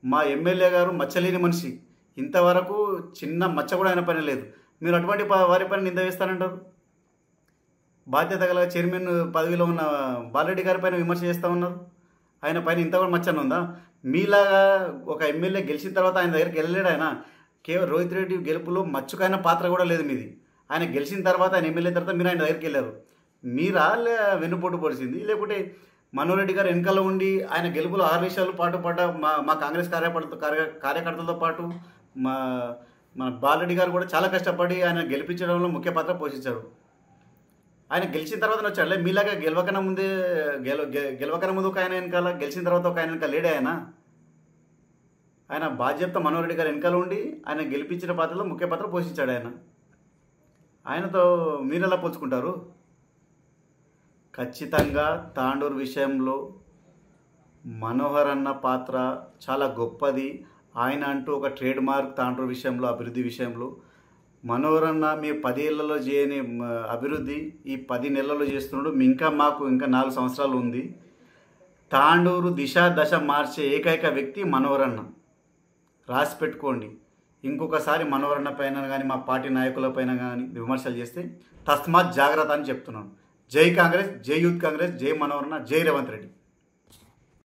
మా ఎమ్మెల్యే గారు మచ్చలేని మనిషి, ఇంతవరకు చిన్న మచ్చ కూడా ఆయన పని లేదు. మీరు అటువంటి వారి పని నింద వేస్తానంటారు. బాధ్యత గల చైర్మన్ పదవిలో ఉన్న బాలరెడ్డి గారి పైన విమర్శ చేస్తూ ఉన్నారు. ఆయన పైన ఇంత కూడా మచ్చన ఉందా? మీలాగా ఒక ఎమ్మెల్యే గెలిచిన తర్వాత ఆయన దగ్గరికి వెళ్ళలేడు. ఆయన కేవలం రోహిత్ రెడ్డి గెలుపులో మచ్చుకైన పాత్ర కూడా లేదు మీది. ఆయన గెలిచిన తర్వాత, ఆయన ఎమ్మెల్యే తర్వాత మీరు ఆయన దగ్గరికి వెళ్ళారు. మీరా వెన్నుపోటు పొడిచింది, లేకుంటే మనోహర్ రెడ్డి గారు వెనకాల ఉండి ఆయన గెలుపులో 6 నిమిషాలు పాటు పడ్డ మా కాంగ్రెస్ కార్యకర్తలతో పాటు మన బాలరెడ్డి గారు కూడా చాలా కష్టపడి ఆయన గెలిపించడంలో ముఖ్య పాత్ర పోషించారు. ఆయన గెలిచిన తర్వాత వచ్చాడులే. మీలాగా గెలవకన ముందు ఒక ఆయన వెనకాల, గెలిచిన తర్వాత ఒక ఆయన వెనకాల లేడే ఆయన బాధ్యత మనోహర్ రెడ్డి గారు వెనకాల ఉండి ఆయన గెలిపించిన పాత్రలో ముఖ్య పాత్ర పోషించాడు. ఆయనతో మీరు ఎలా పోల్చుకుంటారు? ఖచ్చితంగా తాండూరు విషయంలో మనోహర్ అన్న పాత్ర చాలా గొప్పది. ఆయన అంటూ ఒక ట్రేడ్ మార్క్ తాండూరు విషయంలో, అభివృద్ధి విషయంలో. మనోహర్ అన్న మీ 10 ఏళ్లలో చేయని అభివృద్ధి ఈ 10 నెలల్లో చేస్తున్నాడు. మాకు ఇంకా 4 సంవత్సరాలు ఉంది. తాండూరు దశ మార్చే ఏకైక వ్యక్తి మనోహర్ అన్న. రాసి పెట్టుకోండి. ఇంకొకసారి మనోహర్ అన్న పైన కానీ, మా పార్టీ నాయకుల పైన కానీ విమర్శలు చేస్తే తస్మాత్ జాగ్రత్త అని చెప్తున్నాను. జై కాంగ్రెస్, జై యూత్ కాంగ్రెస్, జై మనోహర్ అన్న, జై రేవంత్ రెడ్డి.